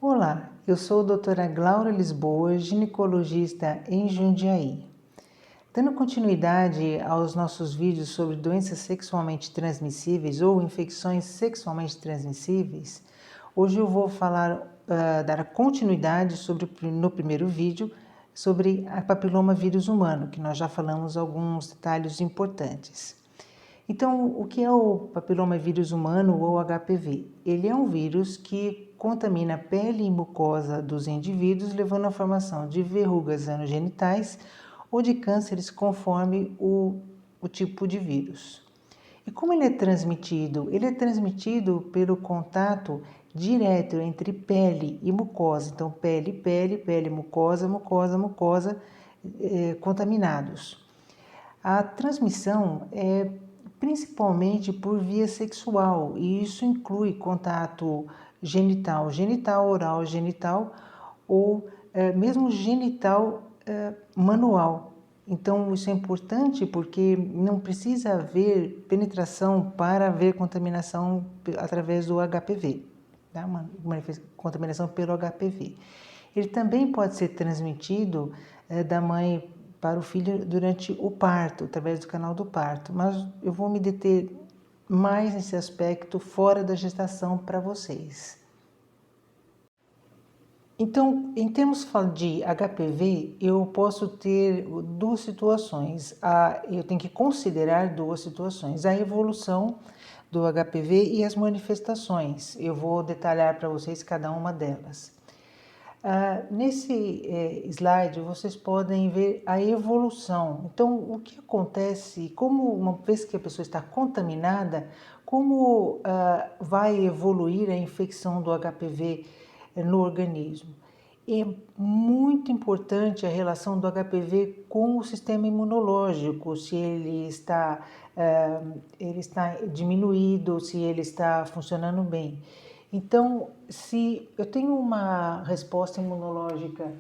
Olá, eu sou a doutora Glaura Lisboa, ginecologista em Jundiaí. Dando continuidade aos nossos vídeos sobre doenças sexualmente transmissíveis ou infecções sexualmente transmissíveis, hoje eu vou dar continuidade no primeiro vídeo sobre a papiloma vírus humano, que nós já falamos alguns detalhes importantes. Então, o que é o papiloma vírus humano ou HPV? Ele é um vírus que contamina a pele e mucosa dos indivíduos, levando à formação de verrugas anogenitais ou de cânceres conforme o tipo de vírus. E como ele é transmitido? Ele é transmitido pelo contato direto entre pele e mucosa. Então, pele, mucosa, contaminados. A transmissão é principalmente por via sexual, e isso inclui contato genital, oral, genital ou mesmo genital manual. Então, isso é importante porque não precisa haver penetração para haver contaminação através do HPV, tá? Uma contaminação pelo HPV. Ele também pode ser transmitido da mãe para o filho durante o parto, através do canal do parto, mas eu vou me deter mais nesse aspecto fora da gestação para vocês. Então, em termos de HPV, eu posso ter duas situações. Eu tenho que considerar duas situações: a evolução do HPV e as manifestações. Eu vou detalhar para vocês cada uma delas. Nesse slide, vocês podem ver a evolução. Então, o que acontece, uma vez que a pessoa está contaminada, como vai evoluir a infecção do HPV no organismo? É muito importante a relação do HPV com o sistema imunológico, se ele está diminuído, se ele está funcionando bem. Então, se eu tenho uma resposta imunológica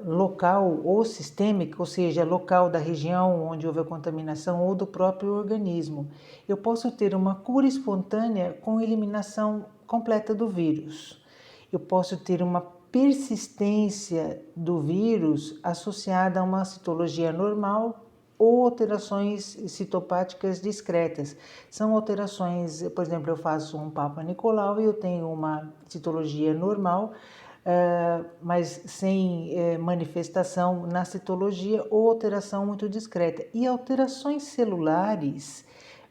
local ou sistêmica, ou seja, local da região onde houve a contaminação ou do próprio organismo, eu posso ter uma cura espontânea com eliminação completa do vírus. Eu posso ter uma persistência do vírus associada a uma citologia normal ou alterações citopáticas discretas. São alterações, por exemplo, eu faço um Papa Nicolau e eu tenho uma citologia normal, mas sem manifestação na citologia ou alteração muito discreta. E alterações celulares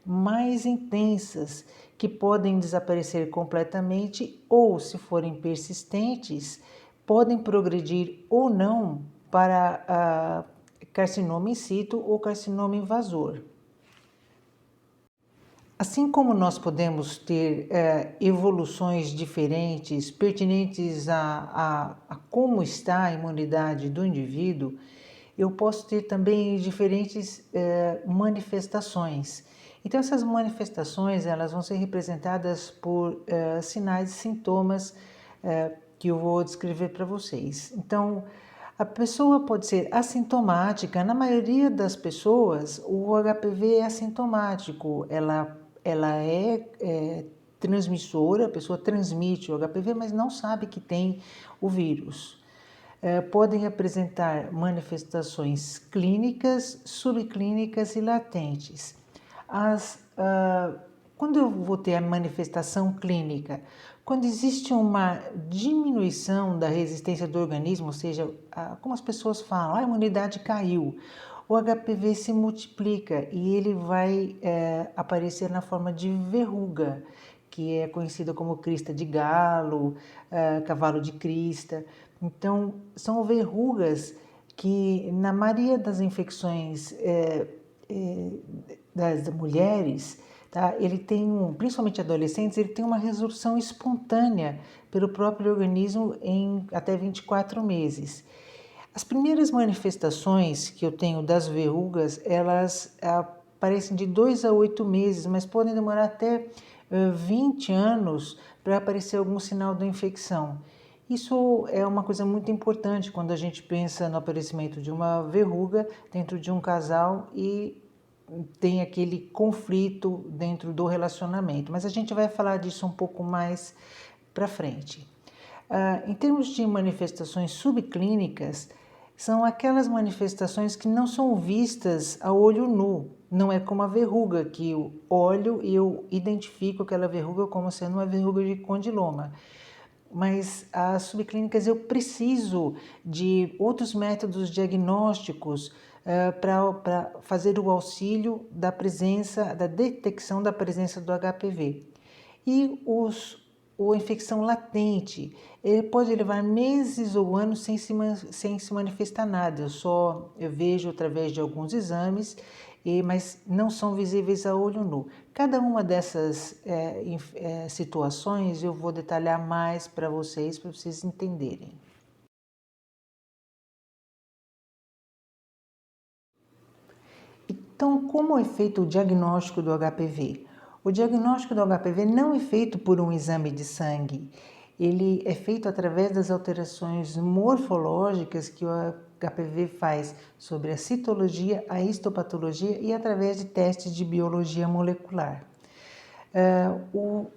mais intensas que podem desaparecer completamente ou, se forem persistentes, podem progredir ou não para carcinoma in situ ou carcinoma invasor. Assim como nós podemos ter evoluções diferentes pertinentes a como está a imunidade do indivíduo, eu posso ter também diferentes manifestações. Então, essas manifestações elas vão ser representadas por sinais e sintomas que eu vou descrever para vocês. Então, a pessoa pode ser assintomática. Na maioria das pessoas, o HPV é assintomático. Ela é transmissora, a pessoa transmite o HPV, mas não sabe que tem o vírus. Podem apresentar manifestações clínicas, subclínicas e latentes. Quando eu vou ter a manifestação clínica? Quando existe uma diminuição da resistência do organismo, ou seja, como as pessoas falam, a imunidade caiu, o HPV se multiplica e ele vai aparecer na forma de verruga, que é conhecida como crista de galo, cavalo de crista. Então, são verrugas que, na maioria das infecções das mulheres, tá? Ele tem, principalmente adolescentes, ele tem uma resolução espontânea pelo próprio organismo em até 24 meses. As primeiras manifestações que eu tenho das verrugas, elas aparecem de 2 a 8 meses, mas podem demorar até 20 anos para aparecer algum sinal da infecção. Isso é uma coisa muito importante quando a gente pensa no aparecimento de uma verruga dentro de um casal e tem aquele conflito dentro do relacionamento. Mas a gente vai falar disso um pouco mais para frente. Em termos de manifestações subclínicas, são aquelas manifestações que não são vistas a olho nu. Não é como a verruga, que eu olho e eu identifico aquela verruga como sendo uma verruga de condiloma. Mas as subclínicas eu preciso de outros métodos diagnósticos para fazer o auxílio da detecção da presença do HPV. E a infecção latente, ele pode levar meses ou anos sem se manifestar nada. Eu vejo através de alguns exames, mas não são visíveis a olho nu. Cada uma dessas situações eu vou detalhar mais para vocês entenderem. Então, como é feito o diagnóstico do HPV? O diagnóstico do HPV não é feito por um exame de sangue. Ele é feito através das alterações morfológicas que o HPV faz sobre a citologia, a histopatologia e através de testes de biologia molecular. O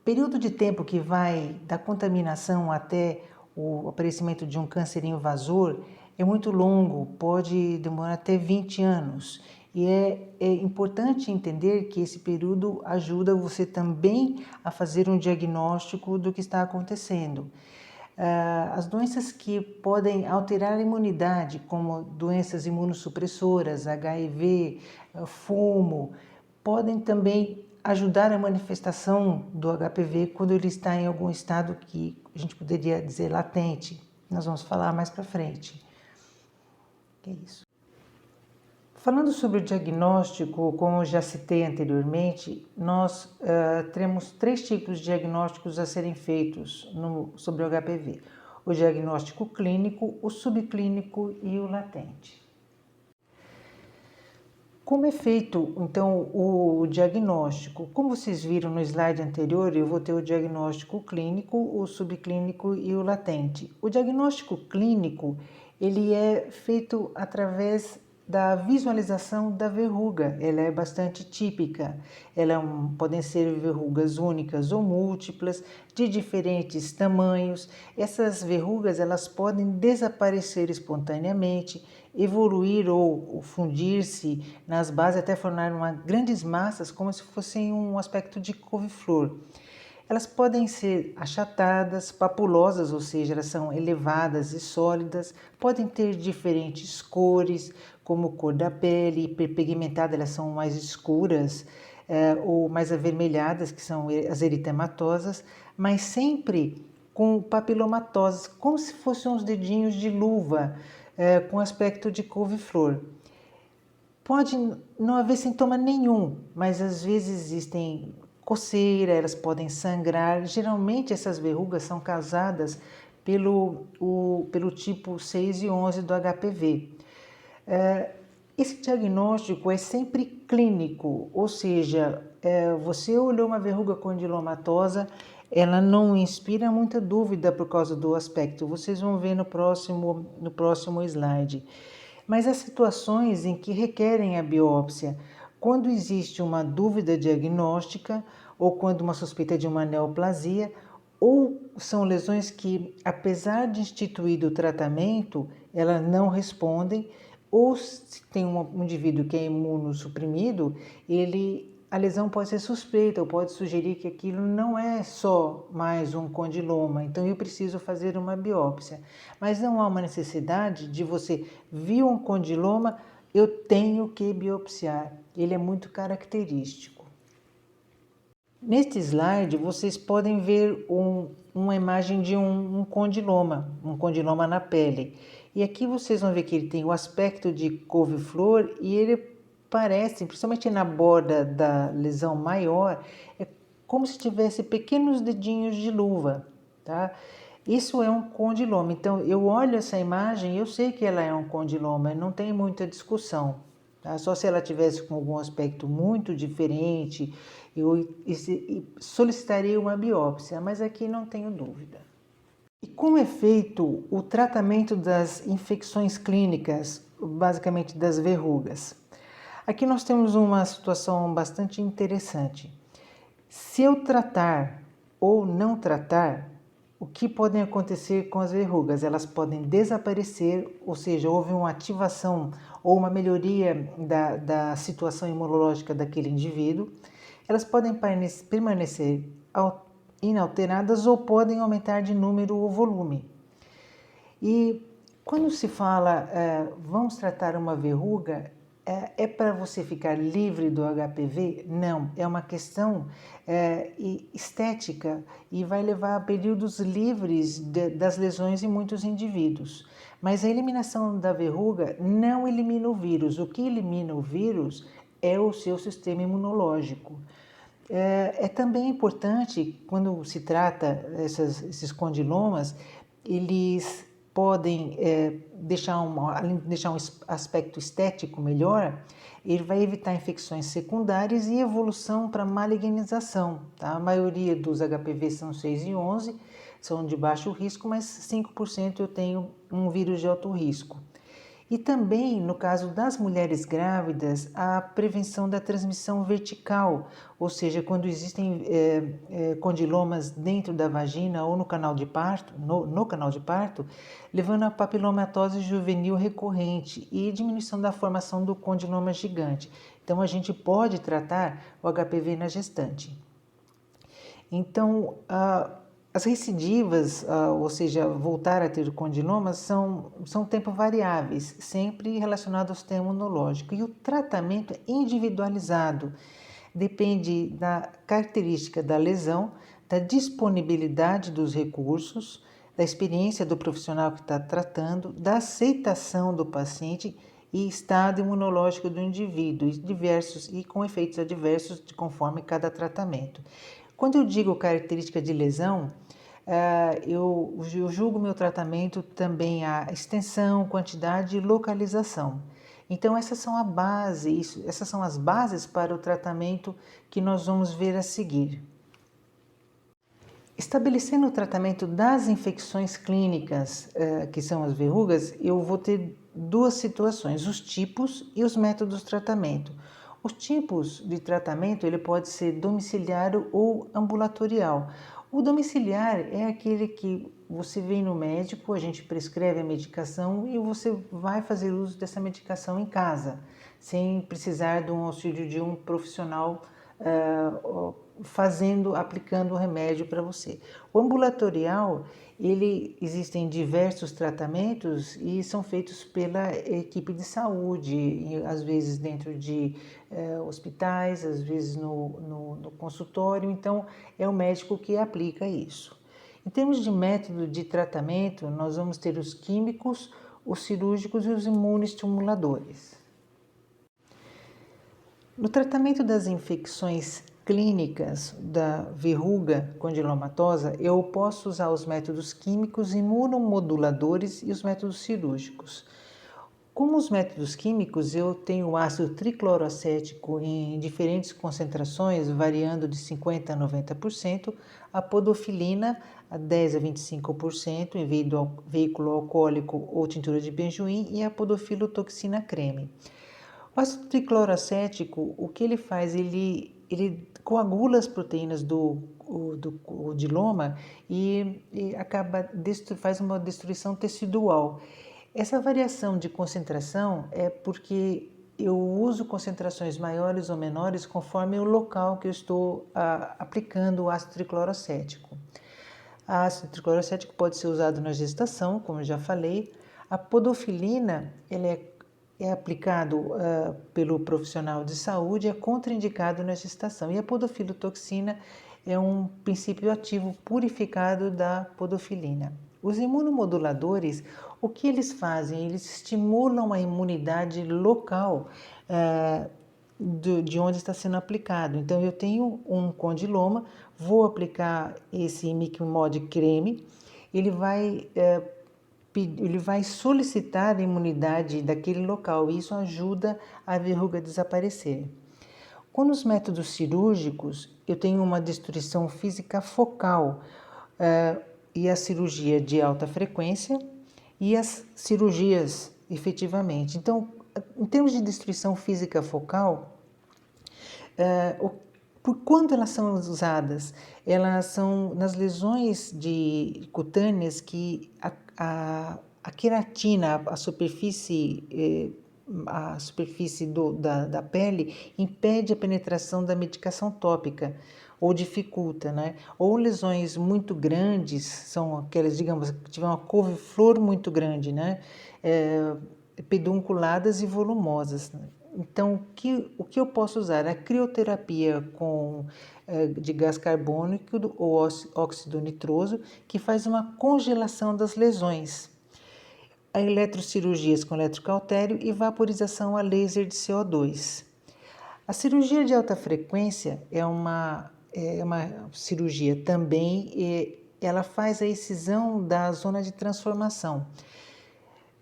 período de tempo que vai da contaminação até o aparecimento de um câncer invasor é muito longo, pode demorar até 20 anos. E é importante entender que esse período ajuda você também a fazer um diagnóstico do que está acontecendo. As doenças que podem alterar a imunidade, como doenças imunossupressoras, HIV, fumo, podem também ajudar a manifestação do HPV quando ele está em algum estado que a gente poderia dizer latente. Nós vamos falar mais para frente. É isso. Falando sobre o diagnóstico, como eu já citei anteriormente, nós temos 3 tipos de diagnósticos a serem feitos sobre o HPV. O diagnóstico clínico, o subclínico e o latente. Como é feito, então, o diagnóstico? Como vocês viram no slide anterior, eu vou ter o diagnóstico clínico, o subclínico e o latente. O diagnóstico clínico, ele é feito através da visualização da verruga. Ela é bastante típica. Podem ser verrugas únicas ou múltiplas, de diferentes tamanhos. Essas verrugas, elas podem desaparecer espontaneamente, evoluir ou fundir-se nas bases até formar grandes massas, como se fossem um aspecto de couve-flor. Elas podem ser achatadas, papulosas, ou seja, elas são elevadas e sólidas, podem ter diferentes cores, como cor da pele, hiperpigmentada, elas são mais escuras, ou mais avermelhadas, que são as eritematosas, mas sempre com papilomatosas, como se fossem uns dedinhos de luva, com aspecto de couve-flor. Pode não haver sintoma nenhum, mas às vezes existem coceira, elas podem sangrar. Geralmente essas verrugas são causadas pelo tipo 6 e 11 do HPV. Esse diagnóstico é sempre clínico, ou seja, você olhou uma verruga condilomatosa, ela não inspira muita dúvida por causa do aspecto. Vocês vão ver no próximo slide. Mas há situações em que requerem a biópsia, quando existe uma dúvida diagnóstica ou quando uma suspeita de uma neoplasia, ou são lesões que, apesar de instituído o tratamento, elas não respondem, ou se tem um indivíduo que é imunossuprimido, a lesão pode ser suspeita ou pode sugerir que aquilo não é só mais um condiloma, então eu preciso fazer uma biópsia. Mas não há uma necessidade de você ver um condiloma, eu tenho que biopsiar. Ele é muito característico. Neste slide, vocês podem ver uma imagem de um condiloma na pele. E aqui vocês vão ver que ele tem o aspecto de couve-flor e ele parece, principalmente na borda da lesão maior, é como se tivesse pequenos dedinhos de luva, tá? Isso é um condiloma. Então, eu olho essa imagem e eu sei que ela é um condiloma, não tem muita discussão. Tá? Só se ela tivesse com algum aspecto muito diferente, eu solicitaria uma biópsia, mas aqui não tenho dúvida. E como é feito o tratamento das infecções clínicas, basicamente das verrugas? Aqui nós temos uma situação bastante interessante. Se eu tratar ou não tratar, o que pode acontecer com as verrugas? Elas podem desaparecer, ou seja, houve uma ativação ou uma melhoria da situação imunológica daquele indivíduo. Elas podem permanecer inalteradas ou podem aumentar de número ou volume. E quando se fala, vamos tratar uma verruga, é para você ficar livre do HPV? Não, é uma questão estética e vai levar a períodos livres das lesões em muitos indivíduos. Mas a eliminação da verruga não elimina o vírus. O que elimina o vírus é o seu sistema imunológico. É também importante, quando se trata esses condilomas, eles podem além de deixar um aspecto estético melhor, ele vai evitar infecções secundárias e evolução para malignização. Tá? A maioria dos HPV são 6 e 11, são de baixo risco, mas 5% eu tenho um vírus de alto risco. E também, no caso das mulheres grávidas, a prevenção da transmissão vertical, ou seja, quando existem condilomas dentro da vagina ou no canal de parto, no canal de parto, levando a papilomatose juvenil recorrente e diminuição da formação do condiloma gigante. Então, a gente pode tratar o HPV na gestante. Então, as recidivas, ou seja, voltar a ter condilomas, são tempo variáveis, sempre relacionado ao sistema imunológico. E o tratamento é individualizado, depende da característica da lesão, da disponibilidade dos recursos, da experiência do profissional que está tratando, da aceitação do paciente e estado imunológico do indivíduo, e com efeitos adversos conforme cada tratamento. Quando eu digo característica de lesão, eu julgo meu tratamento também a extensão, quantidade e localização. Então essas são as bases para o tratamento que nós vamos ver a seguir. Estabelecendo o tratamento das infecções clínicas, que são as verrugas, eu vou ter duas situações, os tipos e os métodos de tratamento. Os tipos de tratamento, ele pode ser domiciliário ou ambulatorial. O domiciliar é aquele que você vem no médico, a gente prescreve a medicação e você vai fazer uso dessa medicação em casa, sem precisar do auxílio de um profissional aplicando o remédio para você. O ambulatorial, existem diversos tratamentos e são feitos pela equipe de saúde, às vezes dentro de hospitais, às vezes no consultório, então é o médico que aplica isso. Em termos de método de tratamento, nós vamos ter os químicos, os cirúrgicos e os imunoestimuladores. No tratamento das infecções clínicas da verruga condilomatosa, eu posso usar os métodos químicos imunomoduladores e os métodos cirúrgicos. Como os métodos químicos, eu tenho o ácido tricloroacético em diferentes concentrações, variando de 50% a 90%, a podofilina a 10% a 25% em veículo alcoólico ou tintura de benjoim e a podofilotoxina creme. O ácido tricloroacético, o que ele faz? Ele coagula as proteínas do condiloma e faz uma destruição tecidual. Essa variação de concentração é porque eu uso concentrações maiores ou menores conforme o local que eu estou aplicando o ácido tricloroacético. O ácido tricloroacético pode ser usado na gestação, como eu já falei. A podofilina, ele é aplicado pelo profissional de saúde, é contraindicado na gestação. E a podofilotoxina é um princípio ativo purificado da podofilina. Os imunomoduladores, o que eles fazem? Eles estimulam a imunidade local de onde está sendo aplicado. Então, eu tenho um condiloma, vou aplicar esse Imiquimod creme, ele vai solicitar a imunidade daquele local e isso ajuda a verruga a desaparecer. Com os métodos cirúrgicos, eu tenho uma destruição física focal e a cirurgia de alta frequência e as cirurgias efetivamente. Então, em termos de destruição física focal, Por quando elas são usadas? Elas são nas lesões cutâneas que a queratina, a superfície da pele impede a penetração da medicação tópica ou dificulta, né? Ou lesões muito grandes, são aquelas, digamos, que tiver uma couve-flor muito grande, né? Pedunculadas e volumosas, né? Então, o que eu posso usar? A crioterapia de gás carbônico ou óxido nitroso, que faz uma congelação das lesões. A eletrocirurgias com eletrocautério e vaporização a laser de CO2. A cirurgia de alta frequência é uma cirurgia também, ela faz a excisão da zona de transformação.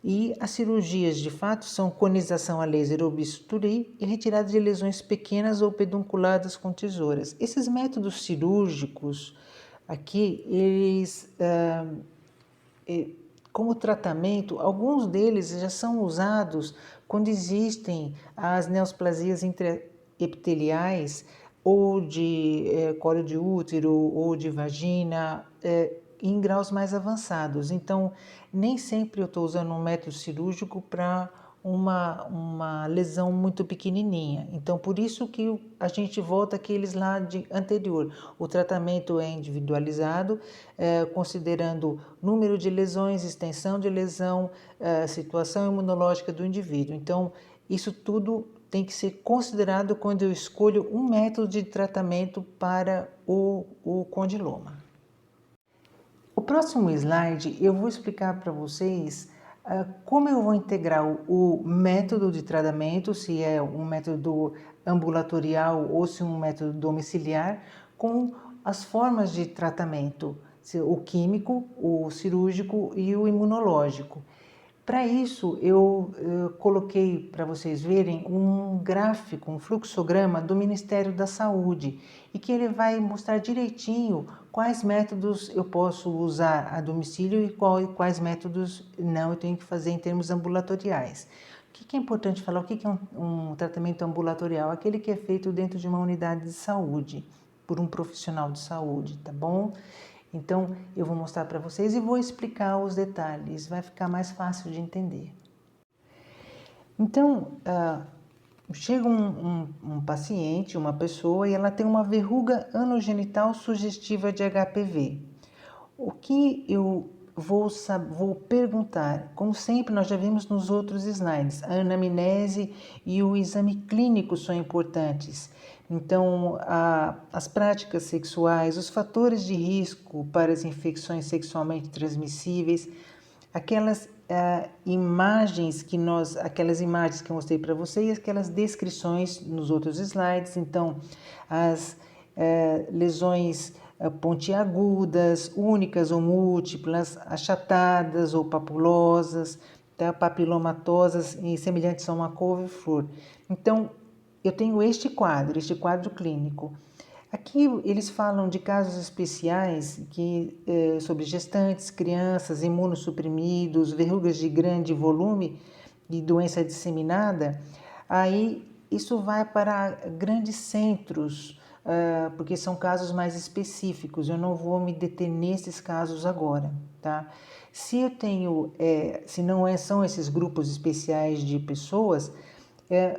E as cirurgias, de fato, são conização a laser ou bisturi e retirada de lesões pequenas ou pedunculadas com tesouras. Esses métodos cirúrgicos aqui, eles, como tratamento, alguns deles já são usados quando existem as neoplasias intraepiteliais ou de colo de útero ou de vagina, em graus mais avançados. Então, nem sempre eu estou usando um método cirúrgico para uma lesão muito pequenininha. Então, por isso que a gente volta àqueles lá anterior. O tratamento é individualizado, considerando número de lesões, extensão de lesão, situação imunológica do indivíduo. Então, isso tudo tem que ser considerado quando eu escolho um método de tratamento para o condiloma. O próximo slide eu vou explicar para vocês como eu vou integrar o método de tratamento, se é um método ambulatorial ou se é um método domiciliar, com as formas de tratamento, o químico, o cirúrgico e o imunológico. Para isso, eu coloquei para vocês verem um gráfico, um fluxograma do Ministério da Saúde e que ele vai mostrar direitinho quais métodos eu posso usar a domicílio e quais métodos não eu tenho que fazer em termos ambulatoriais. O que é importante falar? O que é um tratamento ambulatorial? Aquele que é feito dentro de uma unidade de saúde, por um profissional de saúde, tá bom? Então, eu vou mostrar para vocês e vou explicar os detalhes, vai ficar mais fácil de entender. Então, chega um paciente, uma pessoa, e ela tem uma verruga anogenital sugestiva de HPV. O que eu vou perguntar, como sempre nós já vimos nos outros slides, a anamnese e o exame clínico são importantes. Então, as práticas sexuais, os fatores de risco para as infecções sexualmente transmissíveis, aquelas imagens que eu mostrei para vocês, aquelas descrições nos outros slides. Então, as lesões pontiagudas, únicas ou múltiplas, achatadas ou papulosas, tá? Papilomatosas e semelhantes a uma couve-flor. Então, eu tenho este quadro clínico. Aqui eles falam de casos especiais sobre gestantes, crianças, imunossuprimidos, verrugas de grande volume e doença disseminada. Aí isso vai para grandes centros, porque são casos mais específicos. Eu não vou me deter nesses casos agora, tá? Se eu tenho, se não são esses grupos especiais de pessoas,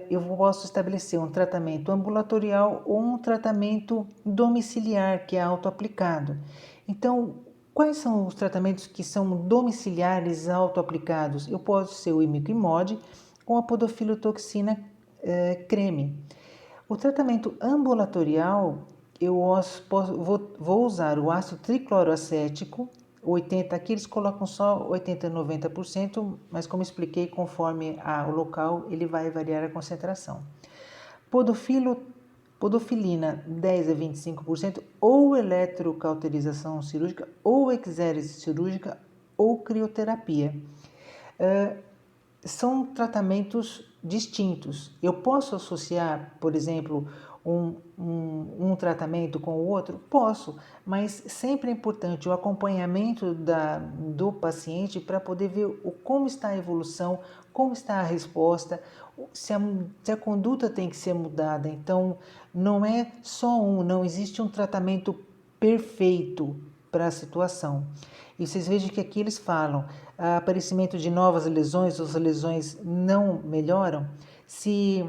eu posso estabelecer um tratamento ambulatorial ou um tratamento domiciliar, que é autoaplicado. Então, quais são os tratamentos que são domiciliares autoaplicados? Eu posso ser o imiquimod ou a podofilotoxina creme. O tratamento ambulatorial, vou usar o ácido tricloroacético, 80, aqui eles colocam só 80 a 90%, mas como expliquei, conforme o local, ele vai variar a concentração. Podofilina, 10 a 25%, ou eletrocauterização cirúrgica, ou exérese cirúrgica, ou crioterapia. São tratamentos distintos. Eu posso associar, por exemplo, um tratamento com o outro? Posso, mas sempre é importante o acompanhamento do paciente para poder ver como está a evolução, como está a resposta, se a conduta tem que ser mudada. Então, não é só não existe um tratamento perfeito para a situação. E vocês vejam que aqui eles falam, aparecimento de novas lesões, ou as lesões não melhoram, se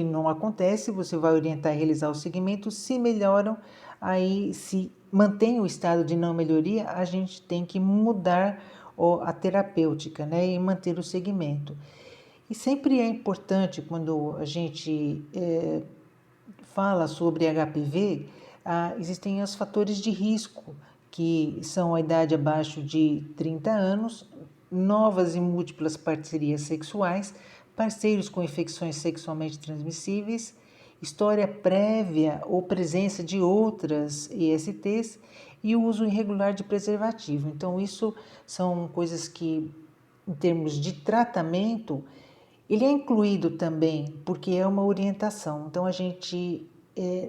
não acontece, você vai orientar e realizar o segmento. Se melhoram, aí se mantém o estado de não melhoria, a gente tem que mudar a terapêutica, né, e manter o segmento. E sempre é importante, quando a gente fala sobre HPV, existem os fatores de risco, que são a idade abaixo de 30 anos, novas e múltiplas parcerias sexuais, parceiros com infecções sexualmente transmissíveis, história prévia ou presença de outras ISTs e o uso irregular de preservativo. Então, isso são coisas que, em termos de tratamento, ele é incluído também porque é uma orientação. Então, a gente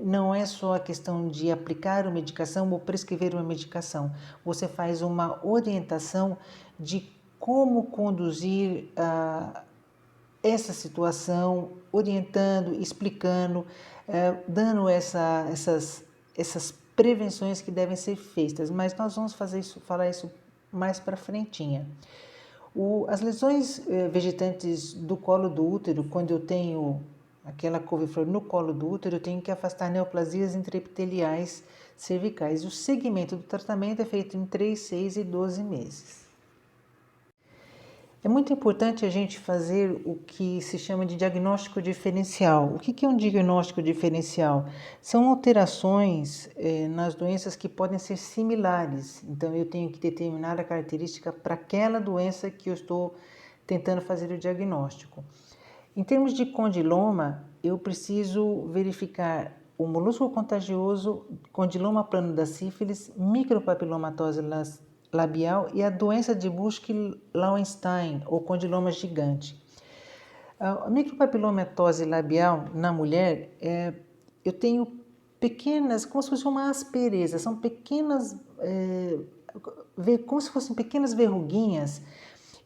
não é só a questão de aplicar uma medicação ou prescrever uma medicação. Você faz uma orientação de como conduzir essa situação, orientando, explicando, dando essas prevenções que devem ser feitas. Mas nós vamos falar isso mais para frentinha. As lesões vegetantes do colo do útero, quando eu tenho aquela couve-flor no colo do útero, eu tenho que afastar neoplasias intraepiteliais cervicais. O segmento do tratamento é feito em 3, 6 e 12 meses. É muito importante a gente fazer o que se chama de diagnóstico diferencial. O que é um diagnóstico diferencial? São alterações nas doenças que podem ser similares. Então, eu tenho que determinar a característica para aquela doença que eu estou tentando fazer o diagnóstico. Em termos de condiloma, eu preciso verificar o molúsculo contagioso, condiloma plano da sífilis, micropapilomatose labial e a doença de Buschke-Lowenstein, ou condiloma gigante. A micropapilomatose labial na mulher, eu tenho pequenas, como se fosse uma aspereza, são pequenas, como se fossem pequenas verruguinhas,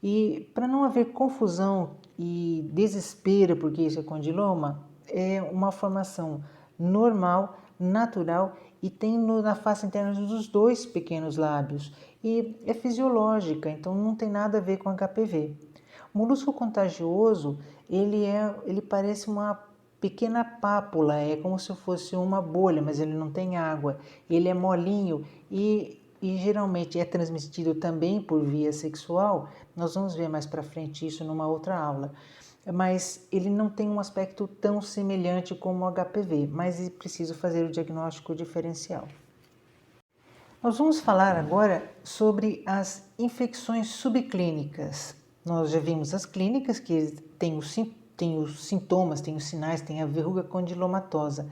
e para não haver confusão e desespero, porque isso é condiloma, é uma formação normal, natural, e tem na face interna dos 2 pequenos lábios, e é fisiológica, então não tem nada a ver com HPV. O molúsculo contagioso, ele parece uma pequena pápula, é como se fosse uma bolha, mas ele não tem água, ele é molinho e geralmente é transmitido também por via sexual. Nós vamos ver mais para frente isso numa outra aula. Mas ele não tem um aspecto tão semelhante como o HPV, mas é preciso fazer o diagnóstico diferencial. Nós vamos falar agora sobre as infecções subclínicas. Nós já vimos as clínicas, que tem os sintomas, tem os sinais, tem a verruga condilomatosa.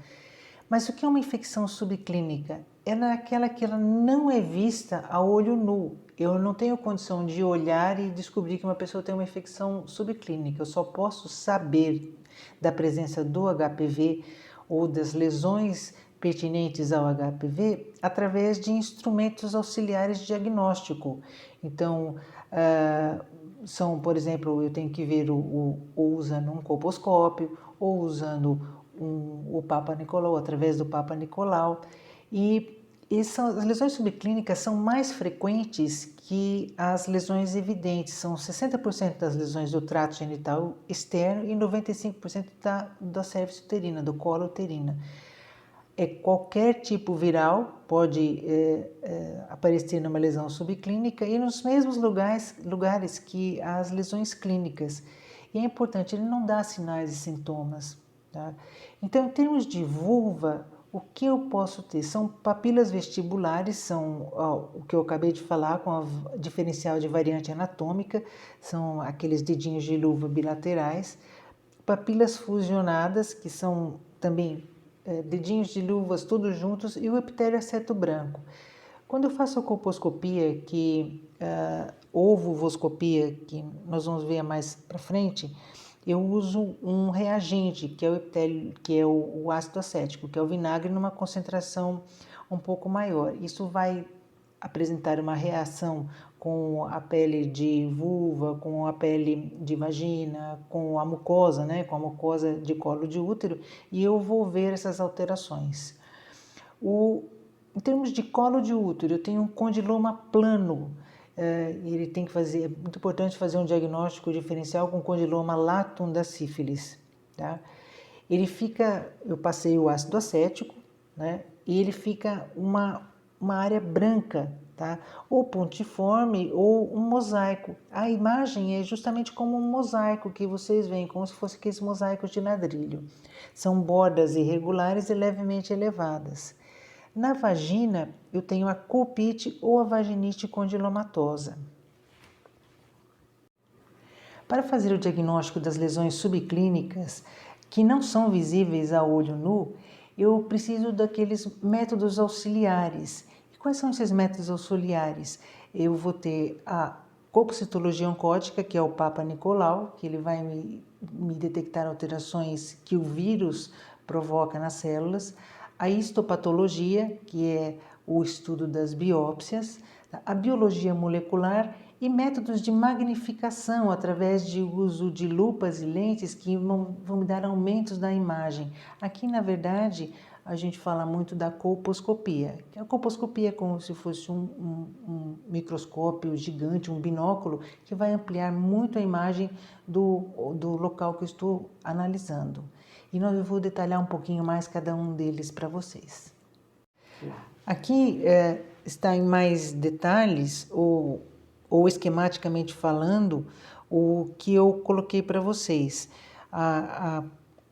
Mas o que é uma infecção subclínica? Ela é aquela que ela não é vista a olho nu. Eu não tenho condição de olhar e descobrir que uma pessoa tem uma infecção subclínica. Eu só posso saber da presença do HPV ou das lesões pertinentes ao HPV através de instrumentos auxiliares de diagnóstico. Então, são, por exemplo, eu tenho que ver ou usando um colposcópio, ou usando o Papa Nicolau, através do Papa Nicolau. E as lesões subclínicas são mais frequentes que as lesões evidentes. São 60% das lesões do trato genital externo e 95% da cervix uterina, do colo uterina. Qualquer tipo viral pode aparecer numa lesão subclínica e nos mesmos lugares que as lesões clínicas. E é importante, ele não dá sinais e sintomas. Tá? Então, em termos de vulva, o que eu posso ter? São papilas vestibulares, são o que eu acabei de falar com a diferencial de variante anatômica, são aqueles dedinhos de luva bilaterais. Papilas fusionadas, que são também dedinhos de luvas todos juntos, e o epitélio aceto branco. Quando eu faço a colposcopia, ovovoscopia, que nós vamos ver mais para frente, eu uso um reagente, que é o epitélio, que é o ácido acético, que é o vinagre numa concentração um pouco maior. Isso vai apresentar uma reação com a pele de vulva, com a pele de vagina, com a mucosa, né, com a mucosa de colo de útero, e eu vou ver essas alterações. Em termos de colo de útero, eu tenho um condiloma plano. Ele tem que fazer, é muito importante fazer um diagnóstico diferencial com condiloma latum da sífilis, tá? Ele fica, eu passei o ácido acético, né? E ele fica uma área branca, tá? Ou pontiforme ou um mosaico. A imagem é justamente como um mosaico que vocês veem, como se fosse aqueles mosaicos de ladrilho. São bordas irregulares e levemente elevadas. Na vagina, eu tenho a colpite ou a vaginite condilomatosa. Para fazer o diagnóstico das lesões subclínicas, que não são visíveis a olho nu, eu preciso daqueles métodos auxiliares. E quais são esses métodos auxiliares? Eu vou ter a colpocitologia oncótica, que é o Papa Nicolau, que ele vai me detectar alterações que o vírus provoca nas células. A histopatologia, que é o estudo das biópsias, a biologia molecular e métodos de magnificação através de uso de lupas e lentes que vão me dar aumentos da imagem. Aqui, na verdade, a gente fala muito da colposcopia. A colposcopia é como se fosse um microscópio gigante, um binóculo, que vai ampliar muito a imagem do local que eu estou analisando. E eu vou detalhar um pouquinho mais cada um deles para vocês. Aqui está em mais detalhes, ou esquematicamente falando, o que eu coloquei para vocês.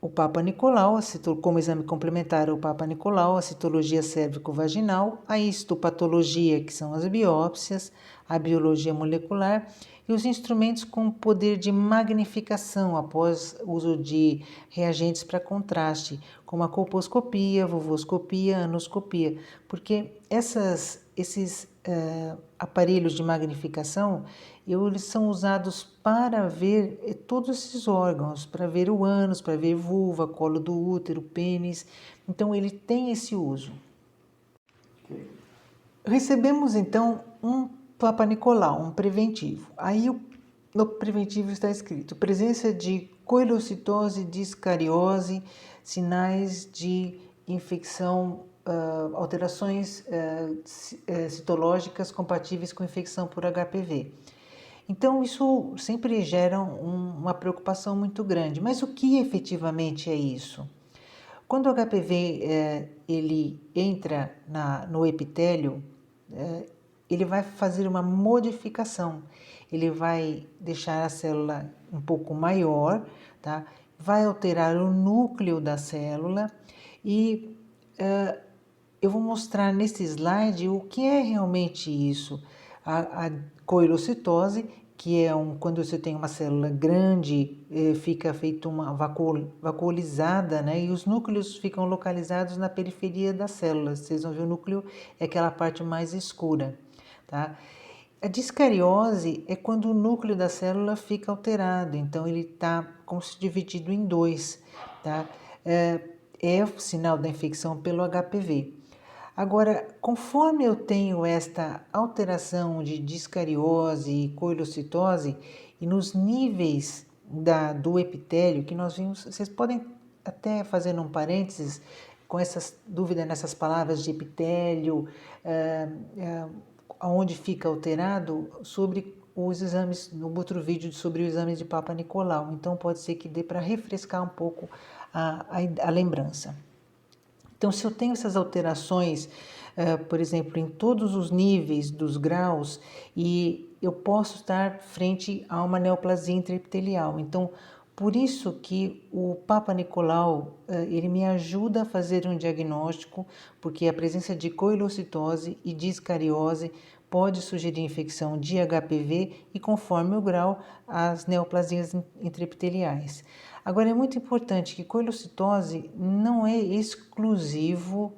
O Papa Nicolau, como exame complementar, o Papa Nicolau, a citologia cérvico-vaginal, a histopatologia, que são as biópsias, a biologia molecular e os instrumentos com poder de magnificação após uso de reagentes para contraste, como a colposcopia, vulvoscopia, anoscopia, porque esses aparelhos de magnificação, eles são usados para ver todos esses órgãos, para ver o ânus, para ver vulva, colo do útero, pênis. Então, ele tem esse uso. Recebemos, então, um Papa Nicolau, um preventivo. Aí, no preventivo está escrito presença de coilocitose, discariose, sinais de infecção, alterações citológicas compatíveis com infecção por HPV. Então, isso sempre gera uma preocupação muito grande. Mas o que efetivamente é isso? Quando o HPV ele entra no epitélio, ele vai fazer uma modificação. Ele vai deixar a célula um pouco maior, tá? Vai alterar o núcleo da célula e eu vou mostrar nesse slide o que é realmente isso. A coilocitose, que é quando você tem uma célula grande, fica feito uma vacuolizada, né? E os núcleos ficam localizados na periferia das células. Vocês vão ver o núcleo é aquela parte mais escura, tá? A discariose é quando o núcleo da célula fica alterado, então ele está como se dividido em dois, tá? É o sinal da infecção pelo HPV. Agora, conforme eu tenho esta alteração de discariose e coilocitose, e nos níveis do epitélio, que nós vimos, vocês podem até fazer um parênteses com essas dúvidas nessas palavras de epitélio, onde fica alterado, sobre os exames, no outro vídeo sobre o exame de Papa Nicolau. Então, pode ser que dê para refrescar um pouco a lembrança. Então, se eu tenho essas alterações, por exemplo, em todos os níveis dos graus, e eu posso estar frente a uma neoplasia intraepitelial. Então, por isso que o Papa Nicolau, ele me ajuda a fazer um diagnóstico, porque a presença de coilocitose e discariose pode sugerir infecção de HPV e, conforme o grau, as neoplasias intraepiteliais. Agora, é muito importante que coilocitose não é exclusivo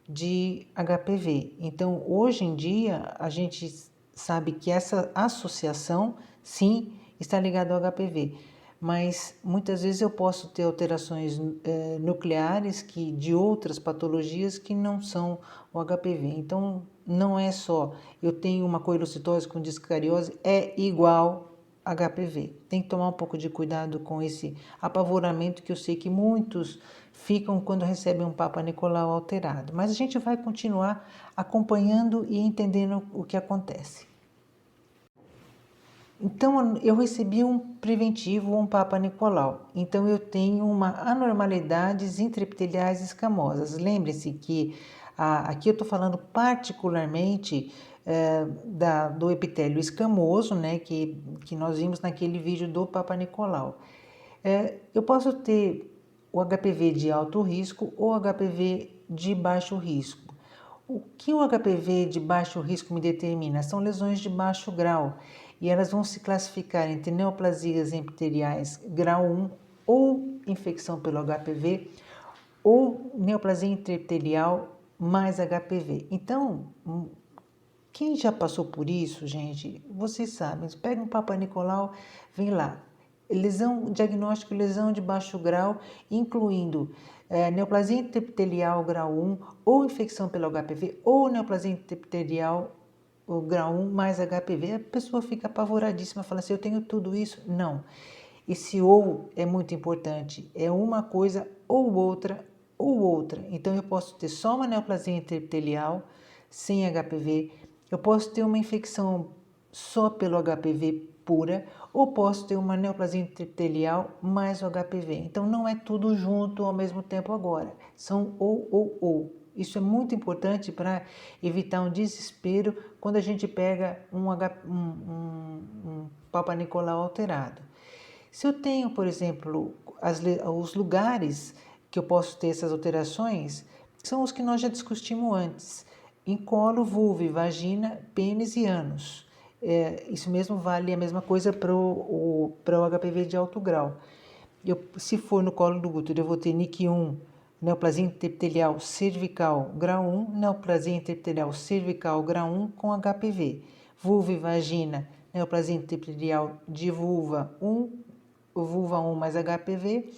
de HPV. Então, hoje em dia, a gente sabe que essa associação, sim, está ligada ao HPV. mas muitas vezes eu posso ter alterações nucleares de outras patologias que não são o HPV. Então, não é só eu tenho uma coelocitose com discariose, é igual HPV. Tem que tomar um pouco de cuidado com esse apavoramento que eu sei que muitos ficam quando recebem um Papa Nicolau alterado. Mas a gente vai continuar acompanhando e entendendo o que acontece. Então, eu recebi um preventivo, um Papa Nicolau. Então, eu tenho uma anormalidades intraepiteliais escamosas. Lembre-se que aqui eu estou falando particularmente do epitélio escamoso, né, que nós vimos naquele vídeo do Papa Nicolau. Eu posso ter o HPV de alto risco ou HPV de baixo risco. O que o HPV de baixo risco me determina? São lesões de baixo grau e elas vão se classificar entre neoplasias epiteliais grau 1 ou infecção pelo HPV ou neoplasia intraepitelial mais HPV. Então, quem já passou por isso, gente, vocês sabem, pega um Papa Nicolau, vem lá, diagnóstico lesão de baixo grau, incluindo neoplasia intraepitelial grau 1, ou infecção pelo HPV, ou neoplasia intraepitelial grau 1 mais HPV, a pessoa fica apavoradíssima, fala assim, eu tenho tudo isso? Não. Esse ou é muito importante, é uma coisa ou outra. Então eu posso ter só uma neoplasia intraepitelial sem HPV, eu posso ter uma infecção só pelo HPV pura, ou posso ter uma neoplasia intraepitelial mais o HPV. Então não é tudo junto ao mesmo tempo agora, são ou. Isso é muito importante para evitar um desespero quando a gente pega um Papa Nicolau alterado. Se eu tenho, por exemplo, os lugares que eu posso ter essas alterações, são os que nós já discutimos antes. Em colo, vulva, vagina, pênis e ânus. Isso mesmo vale a mesma coisa para o HPV de alto grau. Se for no colo do útero, eu vou ter NIC1, neoplasia intraepitelial cervical grau 1, neoplasia intraepitelial cervical grau 1 com HPV. Vulva e vagina, neoplasia intraepitelial de vulva 1, vulva 1 mais HPV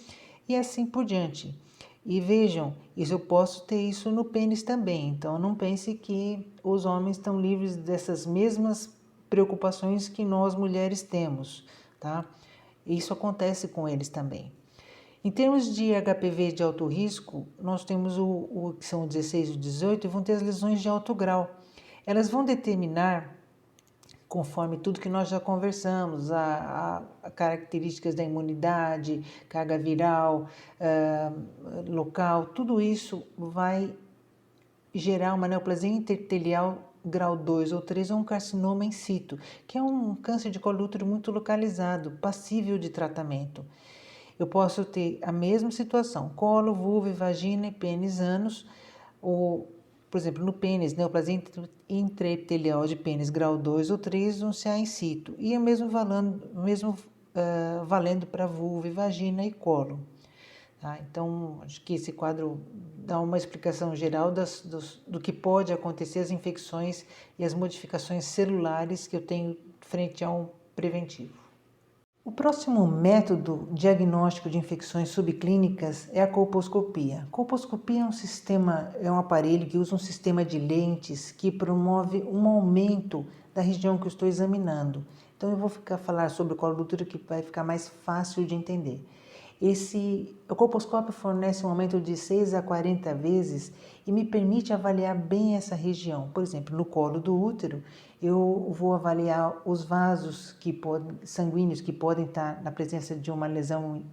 e assim por diante. E vejam, eu posso ter isso no pênis também, então não pense que os homens estão livres dessas mesmas preocupações que nós mulheres temos, tá? Isso acontece com eles também. Em termos de HPV de alto risco, nós temos o que são 16 e 18 e vão ter as lesões de alto grau. Elas vão determinar, conforme tudo que nós já conversamos, a características da imunidade, carga viral, local, tudo isso vai gerar uma neoplasia intraepitelial grau 2 ou 3 ou um carcinoma in situ, que é um câncer de colo do útero muito localizado, passível de tratamento. Eu posso ter a mesma situação, colo, vulva, vagina, pênis, ânus, ou, por exemplo, no pênis, neoplasia intraepitelial de pênis grau 2 ou 3, um CA in situ. E é mesmo valendo para vulva, vagina e colo. Tá? Então, acho que esse quadro dá uma explicação geral do que pode acontecer, as infecções e as modificações celulares que eu tenho frente a um preventivo. O próximo método diagnóstico de infecções subclínicas é a colposcopia. A colposcopia é um aparelho que usa um sistema de lentes que promove um aumento da região que eu estou examinando. Então eu vou falar sobre o colo do útero que vai ficar mais fácil de entender. O colposcópio fornece um aumento de 6 a 40 vezes e me permite avaliar bem essa região. Por exemplo, no colo do útero, eu vou avaliar os vasos sanguíneos que podem estar na presença de uma lesão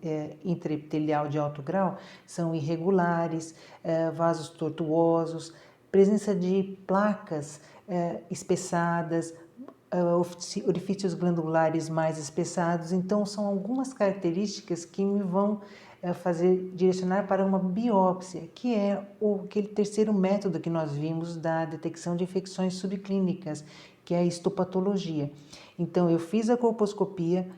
intraepitelial de alto grau, são irregulares, vasos tortuosos, presença de placas espessadas, orifícios glandulares mais espessados. Então, são algumas características que me vão fazer direcionar para uma biópsia, que é aquele terceiro método que nós vimos da detecção de infecções subclínicas, que é a histopatologia. Então, eu fiz a colposcopia,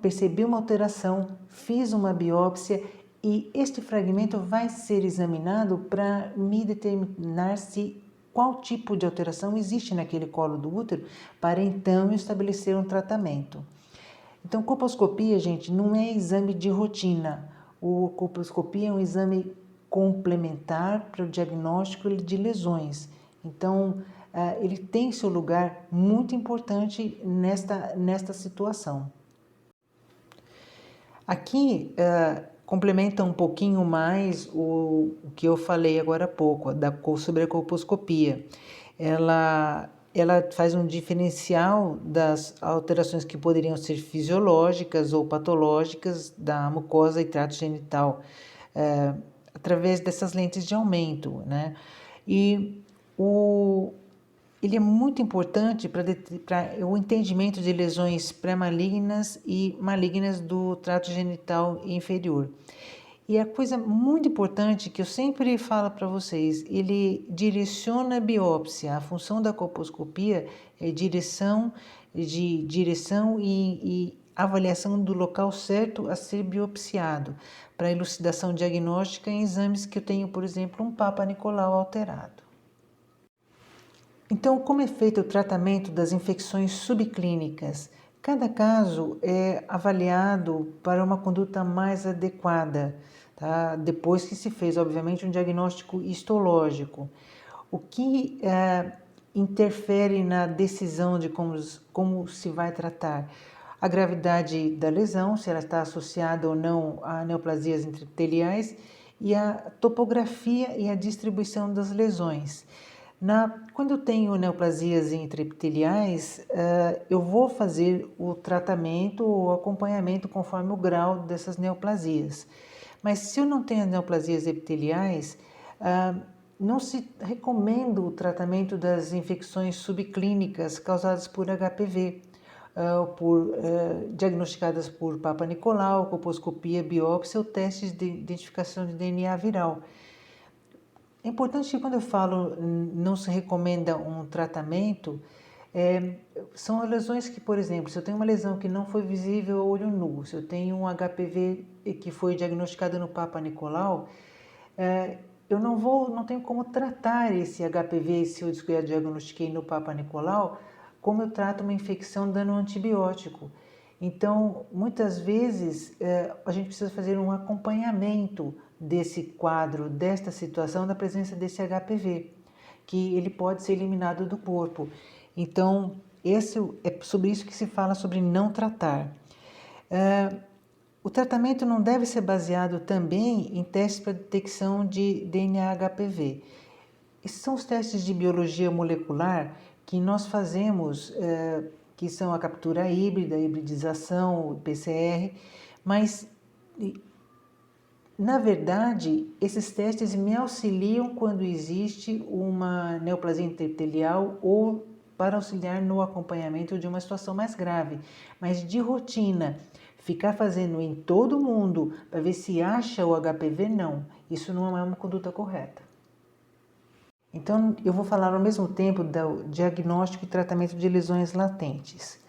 percebi uma alteração, fiz uma biópsia e este fragmento vai ser examinado para me determinar qual tipo de alteração existe naquele colo do útero, para então estabelecer um tratamento. Então, colposcopia, gente, não é exame de rotina. O colposcopia é um exame complementar para o diagnóstico de lesões. Então, ele tem seu lugar muito importante nesta situação. Aqui, complementa um pouquinho mais o que eu falei agora há pouco, sobre a colposcopia. Ela faz um diferencial das alterações que poderiam ser fisiológicas ou patológicas da mucosa e trato genital, através dessas lentes de aumento, né? E ele é muito importante para o entendimento de lesões pré-malignas e malignas do trato genital inferior. E a coisa muito importante que eu sempre falo para vocês, ele direciona a biópsia. A função da colposcopia é direção e avaliação do local certo a ser biopsiado, para elucidação diagnóstica em exames que eu tenho, por exemplo, um Papa Nicolau alterado. Então, como é feito o tratamento das infecções subclínicas? Cada caso é avaliado para uma conduta mais adequada, tá? Depois que se fez, obviamente, um diagnóstico histológico. O que interfere na decisão de como se vai tratar? A gravidade da lesão, se ela está associada ou não a neoplasias intraepiteliais, e a topografia e a distribuição das lesões. Quando eu tenho neoplasias intraepiteliais, eu vou fazer o tratamento ou o acompanhamento conforme o grau dessas neoplasias. Mas se eu não tenho as neoplasias epiteliais, não se recomenda o tratamento das infecções subclínicas causadas por HPV, diagnosticadas por Papa Nicolau, colposcopia, biópsia ou testes de identificação de DNA viral. É importante que quando eu falo não se recomenda um tratamento, são lesões que, por exemplo, se eu tenho uma lesão que não foi visível a olho nu, se eu tenho um HPV que foi diagnosticado no Papa Nicolau, eu não tenho como tratar esse HPV se eu diagnostiquei no Papa Nicolau, como eu trato uma infecção dando um antibiótico. Então, muitas vezes, a gente precisa fazer um acompanhamento desse quadro, desta situação, da presença desse HPV, que ele pode ser eliminado do corpo. Então, é sobre isso que se fala sobre não tratar. O tratamento não deve ser baseado também em testes para detecção de DNA HPV. Esses são os testes de biologia molecular que nós fazemos, que são a captura híbrida, a hibridização, o PCR, mas, na verdade, esses testes me auxiliam quando existe uma neoplasia intraepitelial ou para auxiliar no acompanhamento de uma situação mais grave, mas de rotina. Ficar fazendo em todo mundo para ver se acha o HPV, não. Isso não é uma conduta correta. Então, eu vou falar ao mesmo tempo do diagnóstico e tratamento de lesões latentes.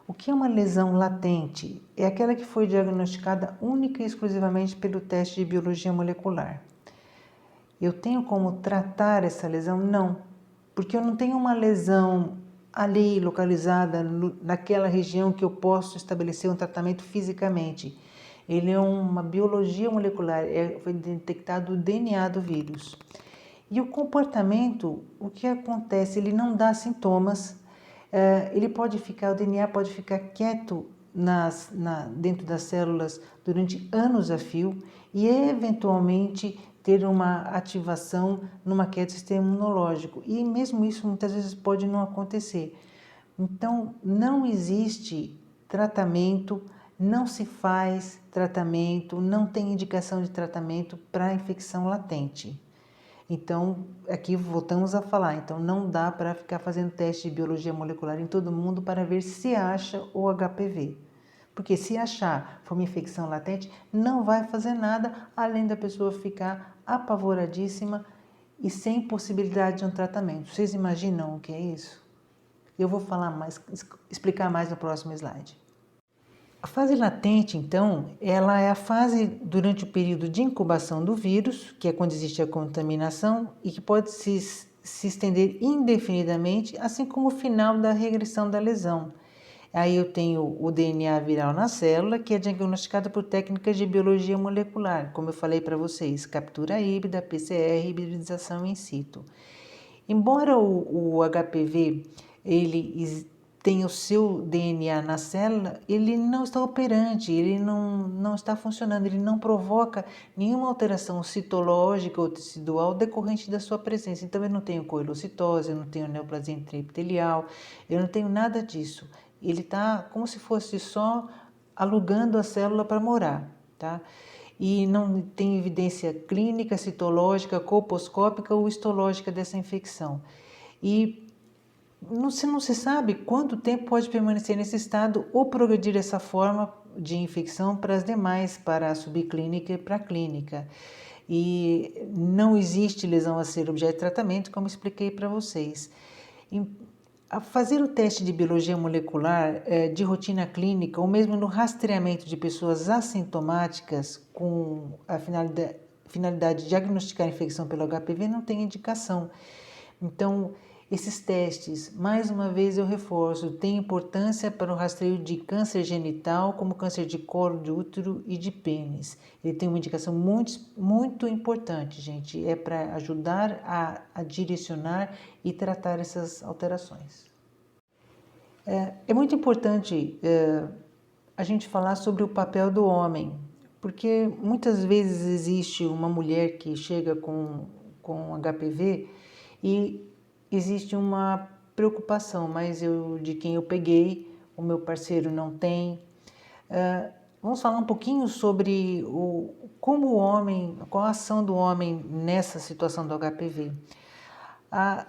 O que é uma lesão latente? É aquela que foi diagnosticada única e exclusivamente pelo teste de biologia molecular. Eu tenho como tratar essa lesão? Não, porque eu não tenho uma lesão ali localizada naquela região que eu posso estabelecer um tratamento fisicamente. Ele é uma biologia molecular, foi detectado o DNA do vírus. E o comportamento, o que acontece? Ele não dá sintomas, o DNA pode ficar quieto dentro das células durante anos a fio e eventualmente ter uma ativação numa queda do sistema imunológico. E mesmo isso muitas vezes pode não acontecer. Então, não existe tratamento, não se faz tratamento, não tem indicação de tratamento para infecção latente. Então, aqui voltamos a falar, então não dá para ficar fazendo teste de biologia molecular em todo mundo para ver se acha o HPV. Porque se achar for uma infecção latente, não vai fazer nada, além da pessoa ficar apavoradíssima e sem possibilidade de um tratamento. Vocês imaginam o que é isso? Eu vou explicar mais no próximo slide. A fase latente, então, ela é a fase durante o período de incubação do vírus, que é quando existe a contaminação e que pode se estender indefinidamente, assim como o final da regressão da lesão. Aí eu tenho o DNA viral na célula, que é diagnosticado por técnicas de biologia molecular, como eu falei para vocês, captura híbrida, PCR, hibridização in situ. Embora o HPV tenha o seu DNA na célula, ele não está operante, ele não está funcionando, ele não provoca nenhuma alteração citológica ou tecidual decorrente da sua presença. Então eu não tenho coelocitose, eu não tenho neoplasia intraepitelial, eu não tenho nada disso. Ele está como se fosse só alugando a célula para morar, tá? E não tem evidência clínica, citológica, colposcópica ou histológica dessa infecção. E não se sabe quanto tempo pode permanecer nesse estado ou progredir essa forma de infecção para as demais, para a subclínica e para a clínica. E não existe lesão a ser objeto de tratamento, como expliquei para vocês. A fazer o teste de biologia molecular de rotina clínica ou mesmo no rastreamento de pessoas assintomáticas com a finalidade de diagnosticar a infecção pelo HPV não tem indicação. Então, esses testes, mais uma vez eu reforço, têm importância para o rastreio de câncer genital, como câncer de colo de útero e de pênis. Ele tem uma indicação muito importante, gente, é para ajudar a direcionar e tratar essas alterações. É muito importante a gente falar sobre o papel do homem, porque muitas vezes existe uma mulher que chega com HPV e existe uma preocupação, mas de quem eu peguei, o meu parceiro não tem. Vamos falar um pouquinho sobre como o homem, qual a ação do homem nessa situação do HPV.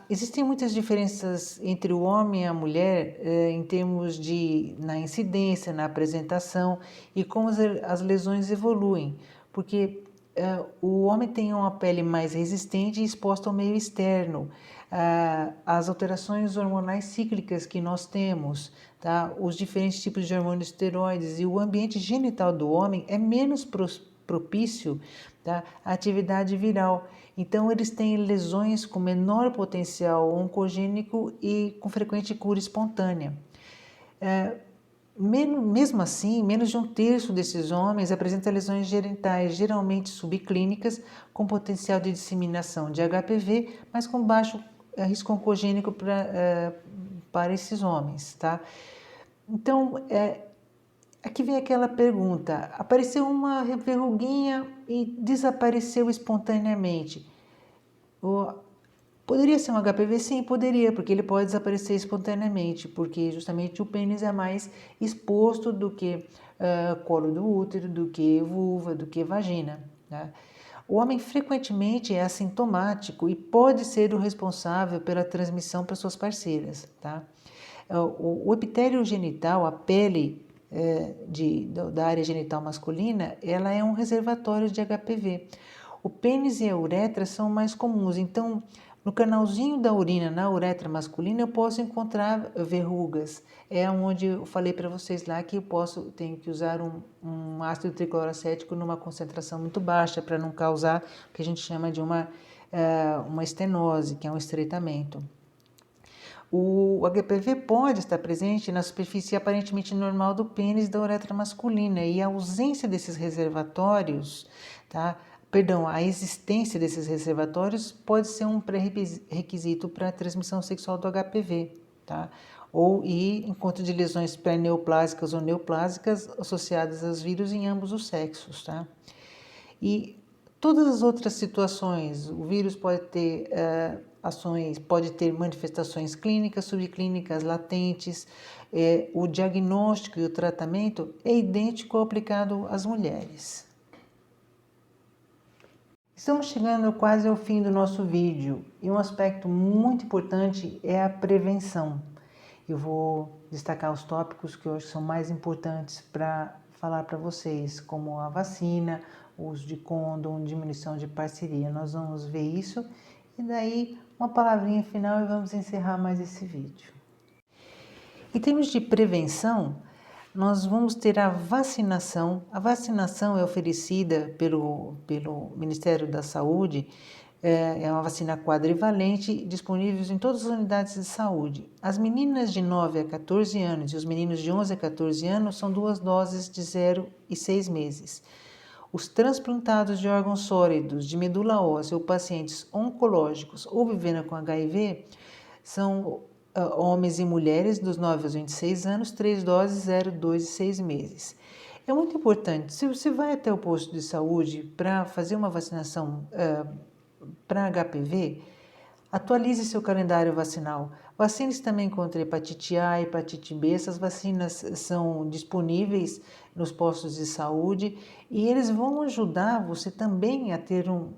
Existem muitas diferenças entre o homem e a mulher em termos na incidência, na apresentação e como as lesões evoluem, porque o homem tem uma pele mais resistente e exposta ao meio externo, as alterações hormonais cíclicas que nós temos, tá? Os diferentes tipos de hormônios esteroides e o ambiente genital do homem é menos propício, tá, à atividade viral. Então, eles têm lesões com menor potencial oncogênico e com frequente cura espontânea. Mesmo assim, menos de um terço desses homens apresenta lesões genitais, geralmente subclínicas, com potencial de disseminação de HPV, mas com baixo risco oncogênico para esses homens, tá? Então, aqui vem aquela pergunta: apareceu uma verruguinha e desapareceu espontaneamente. Poderia ser um HPV? Sim, poderia, porque ele pode desaparecer espontaneamente, porque justamente o pênis é mais exposto do que colo do útero, do que vulva, do que vagina, né? O homem frequentemente é assintomático e pode ser o responsável pela transmissão para suas parceiras, tá? O epitélio genital, a pele da área genital masculina, ela é um reservatório de HPV. O pênis e a uretra são mais comuns, então no canalzinho da urina, na uretra masculina, eu posso encontrar verrugas. É onde eu falei para vocês lá que tenho que usar um ácido tricloracético numa concentração muito baixa para não causar o que a gente chama de uma estenose, que é um estreitamento. O HPV pode estar presente na superfície aparentemente normal do pênis e da uretra masculina, e a ausência desses reservatórios, tá? Perdão, a existência desses reservatórios pode ser um pré-requisito para a transmissão sexual do HPV, tá? Encontro de lesões pré-neoplásicas ou neoplásicas associadas aos vírus em ambos os sexos, tá? E todas as outras situações, o vírus pode ter pode ter manifestações clínicas, subclínicas, latentes. O diagnóstico e o tratamento é idêntico ao aplicado às mulheres. Estamos chegando quase ao fim do nosso vídeo e um aspecto muito importante é a prevenção. Eu vou destacar os tópicos que eu acho que são mais importantes para falar para vocês, como a vacina, o uso de condom, diminuição de parceria. Nós vamos ver isso e daí uma palavrinha final e vamos encerrar mais esse vídeo. Em termos de prevenção, nós vamos ter a vacinação. A vacinação é oferecida pelo Ministério da Saúde É uma vacina quadrivalente, disponível em todas as unidades de saúde. As meninas de 9 a 14 anos e os meninos de 11 a 14 anos são 2 doses de 0 e 6 meses. Os transplantados de órgãos sólidos, de medula óssea ou pacientes oncológicos ou vivendo com HIV são homens e mulheres dos 9 aos 26 anos, 3 doses, 0, 2 e 6 meses. É muito importante, se você vai até o posto de saúde para fazer uma vacinação para HPV, atualize seu calendário vacinal. Vacine-se também contra hepatite A e hepatite B. Essas vacinas são disponíveis nos postos de saúde e eles vão ajudar você também a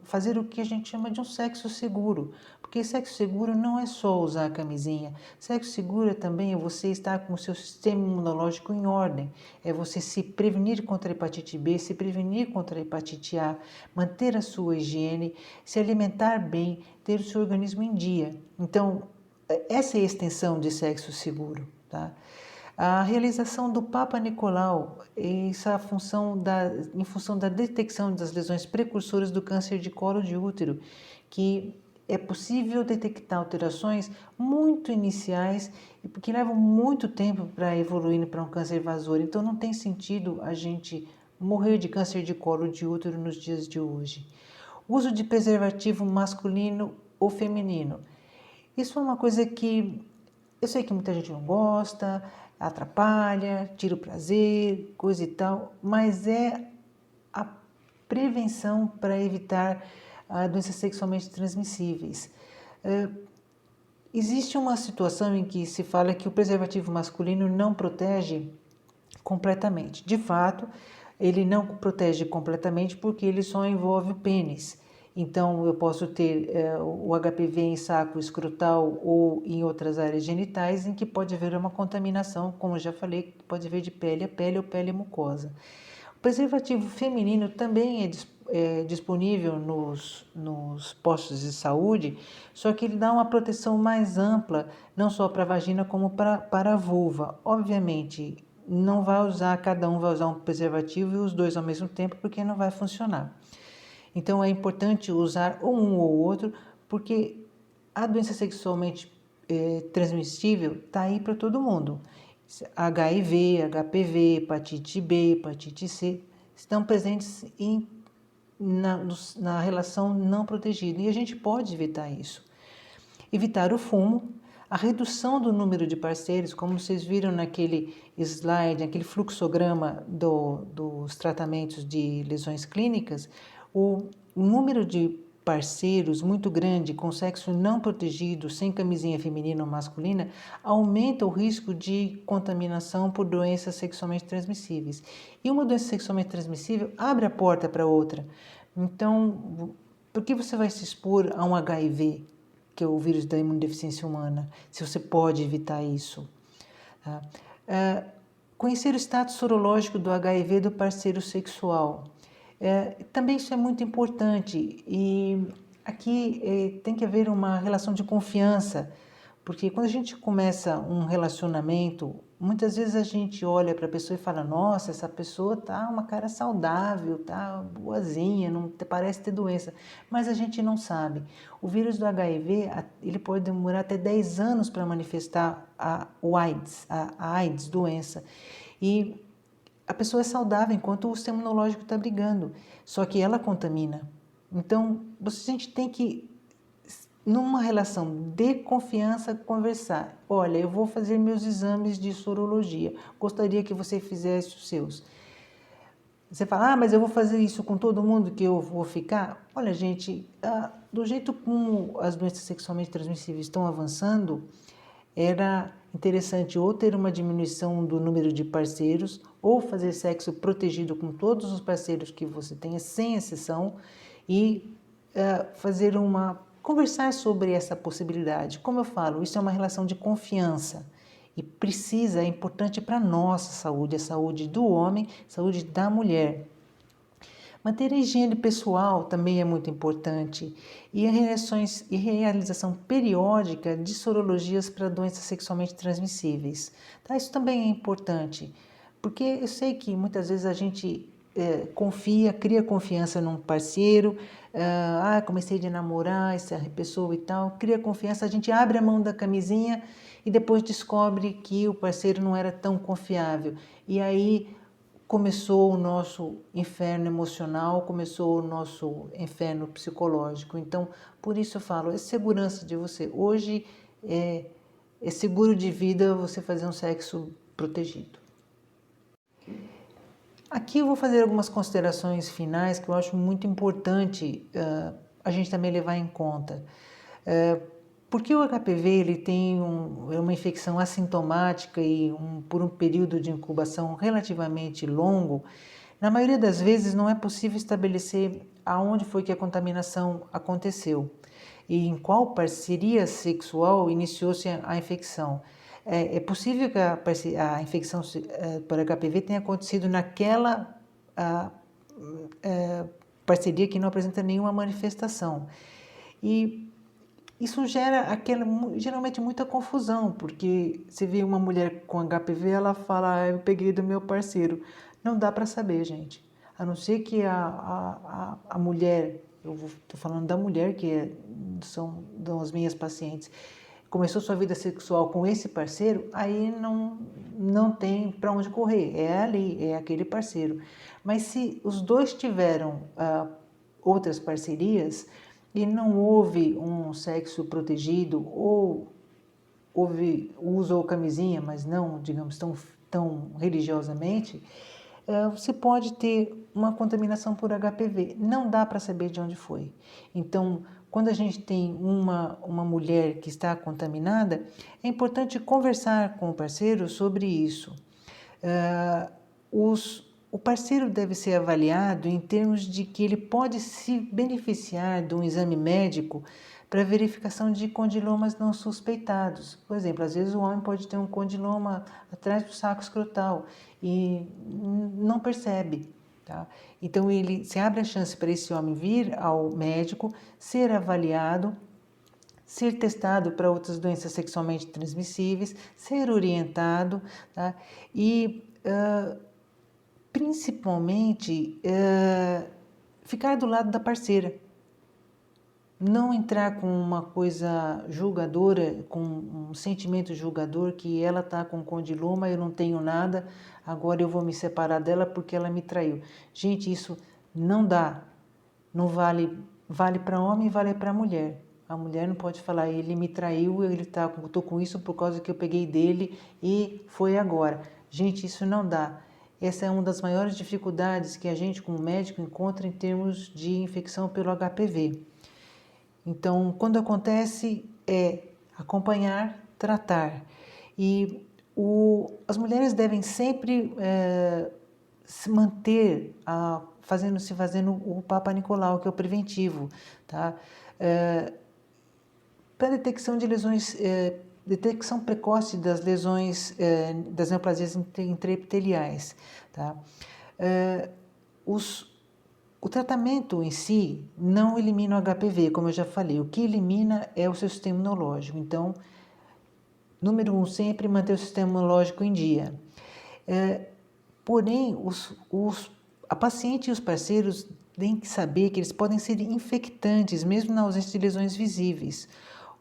fazer o que a gente chama de um sexo seguro. Porque sexo seguro não é só usar a camisinha. Sexo seguro é também você estar com o seu sistema imunológico em ordem. É você se prevenir contra a hepatite B, se prevenir contra a hepatite A, manter a sua higiene, se alimentar bem, ter o seu organismo em dia. Então, essa é a extensão de sexo seguro, tá? A realização do Papa Nicolau, essa em função da detecção das lesões precursoras do câncer de colo de útero, que é possível detectar alterações muito iniciais e que levam muito tempo para evoluir para um câncer invasor. Então, não tem sentido a gente morrer de câncer de colo de útero nos dias de hoje. Uso de preservativo masculino ou feminino. Isso é uma coisa que eu sei que muita gente não gosta, atrapalha, tira o prazer, coisa e tal, mas é a prevenção para evitar doenças sexualmente transmissíveis. Existe uma situação em que se fala que o preservativo masculino não protege completamente. De fato, ele não protege completamente porque ele só envolve o pênis. Então, eu posso ter o HPV em saco escrotal ou em outras áreas genitais em que pode haver uma contaminação, como eu já falei, pode haver de pele a pele ou pele a mucosa. O preservativo feminino também é disponível nos postos de saúde, só que ele dá uma proteção mais ampla, não só para a vagina como para a vulva. Obviamente, não vai usar, cada um vai usar um preservativo e os dois ao mesmo tempo, porque não vai funcionar. Então é importante usar um ou outro, porque a doença sexualmente transmissível está aí para todo mundo. HIV, HPV, hepatite B, hepatite C estão presentes na relação não protegida e a gente pode evitar isso. Evitar o fumo, a redução do número de parceiros, como vocês viram naquele slide, aquele fluxograma dos tratamentos de lesões clínicas, o número de parceiros muito grande com sexo não protegido, sem camisinha feminina ou masculina, aumenta o risco de contaminação por doenças sexualmente transmissíveis. E uma doença sexualmente transmissível abre a porta para outra. Então, por que você vai se expor a um HIV, que é o vírus da imunodeficiência humana, se você pode evitar isso? Conhecer o status sorológico do HIV do parceiro sexual. Também isso é muito importante e aqui tem que haver uma relação de confiança, porque quando a gente começa um relacionamento, muitas vezes a gente olha para a pessoa e fala: nossa, essa pessoa tá uma cara saudável, tá boazinha, não parece ter doença, mas a gente não sabe. O vírus do HIV, ele pode demorar até 10 anos para manifestar a AIDS, doença. E a pessoa é saudável enquanto o sistema imunológico está brigando, só que ela contamina. Então, a gente tem que, numa relação de confiança, conversar. Olha, eu vou fazer meus exames de sorologia, gostaria que você fizesse os seus. Você fala, mas eu vou fazer isso com todo mundo que eu vou ficar? Olha, gente, do jeito como as doenças sexualmente transmissíveis estão avançando, era interessante ou ter uma diminuição do número de parceiros ou fazer sexo protegido com todos os parceiros que você tenha, sem exceção, e conversar sobre essa possibilidade. Como eu falo, isso é uma relação de confiança e é importante para a nossa saúde, a saúde do homem, a saúde da mulher. Manter a higiene pessoal também é muito importante e a realização periódica de sorologias para doenças sexualmente transmissíveis. Tá? Isso também é importante, porque eu sei que muitas vezes a gente confia, cria confiança num parceiro, comecei a namorar essa pessoa e tal, cria confiança, a gente abre a mão da camisinha e depois descobre que o parceiro não era tão confiável. E aí começou o nosso inferno emocional, começou o nosso inferno psicológico. Então, por isso eu falo, é segurança de você. Hoje é seguro de vida você fazer um sexo protegido. Aqui eu vou fazer algumas considerações finais que eu acho muito importante a gente também levar em conta. Porque o HPV ele tem uma infecção assintomática e por um período de incubação relativamente longo, na maioria das vezes não é possível estabelecer aonde foi que a contaminação aconteceu e em qual parceria sexual iniciou-se a infecção. É possível que a infecção por HPV tenha acontecido naquela parceria que não apresenta nenhuma manifestação. E isso gera geralmente muita confusão, porque você vê uma mulher com HPV, ela fala, eu peguei do meu parceiro. Não dá para saber, gente. A não ser que a mulher, eu estou falando da mulher, são as minhas pacientes, começou sua vida sexual com esse parceiro, aí não tem para onde correr, é ali, é aquele parceiro. Mas se os dois tiveram outras parcerias e não houve um sexo protegido ou usou camisinha, mas não, digamos, tão religiosamente, você pode ter uma contaminação por HPV. Não dá para saber de onde foi. Então, quando a gente tem uma mulher que está contaminada, é importante conversar com o parceiro sobre isso. O parceiro deve ser avaliado em termos de que ele pode se beneficiar de um exame médico para verificação de condilomas não suspeitados. Por exemplo, às vezes o homem pode ter um condiloma atrás do saco escrotal e não percebe. Tá? Então, se abre a chance para esse homem vir ao médico, ser avaliado, ser testado para outras doenças sexualmente transmissíveis, ser orientado, tá? E principalmente ficar do lado da parceira. Não entrar com uma coisa julgadora, com um sentimento julgador que ela está com condiloma, eu não tenho nada, agora eu vou me separar dela porque ela me traiu. Gente, isso não dá. Não vale para homem e vale para mulher. A mulher não pode falar, ele me traiu, eu tô com isso por causa que eu peguei dele e foi agora. Gente, isso não dá. Essa é uma das maiores dificuldades que a gente, como médico, encontra em termos de infecção pelo HPV. Então, quando acontece, é acompanhar, tratar. E as mulheres devem sempre se manter fazendo o Papa Nicolau, que é o preventivo, tá? Para detecção de lesões, detecção precoce das lesões, das neoplasias intraepiteliais, tá? O tratamento em si não elimina o HPV, como eu já falei. O que elimina é o seu sistema imunológico. Então, número 1, sempre manter o sistema imunológico em dia. Porém, a paciente e os parceiros têm que saber que eles podem ser infectantes, mesmo na ausência de lesões visíveis.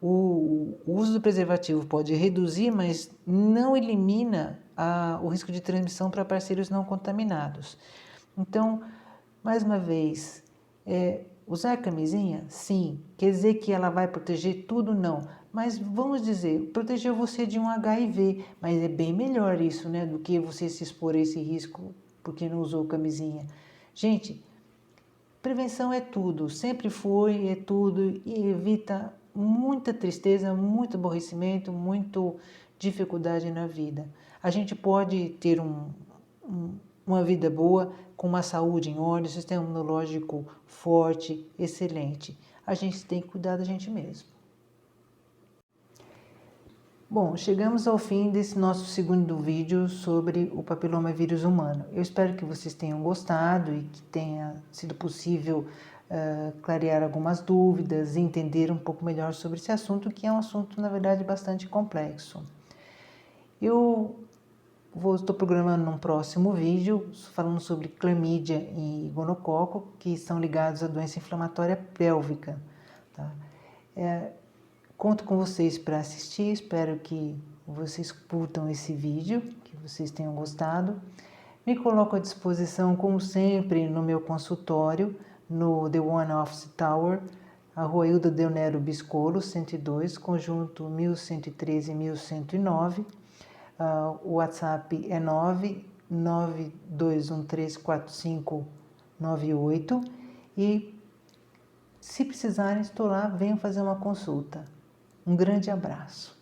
O uso do preservativo pode reduzir, mas não elimina o risco de transmissão para parceiros não contaminados. Então, mais uma vez, usar camisinha? Sim. Quer dizer que ela vai proteger tudo? Não. Mas vamos dizer, proteger você de um HIV, mas é bem melhor isso, né, do que você se expor a esse risco porque não usou camisinha. Gente, prevenção é tudo, sempre foi, é tudo e evita muita tristeza, muito aborrecimento, muita dificuldade na vida. A gente pode ter uma vida boa, com uma saúde em ordem, sistema imunológico forte, excelente. A gente tem que cuidar da gente mesmo. Bom, chegamos ao fim desse nosso segundo vídeo sobre o papilomavírus humano. Eu espero que vocês tenham gostado e que tenha sido possível clarear algumas dúvidas e entender um pouco melhor sobre esse assunto, que é um assunto, na verdade, bastante complexo. Eu estou programando um próximo vídeo falando sobre clamídia e gonococo, que são ligados à doença inflamatória pélvica. Tá? Conto com vocês para assistir, espero que vocês curtam esse vídeo, que vocês tenham gostado. Me coloco à disposição, como sempre, no meu consultório, no The One Office Tower, a Rua Hilda Del Nero Biscolo, 102, conjunto 1113 e 1109. O WhatsApp é 992134598 e, se precisarem, estou lá, venham fazer uma consulta. Um grande abraço.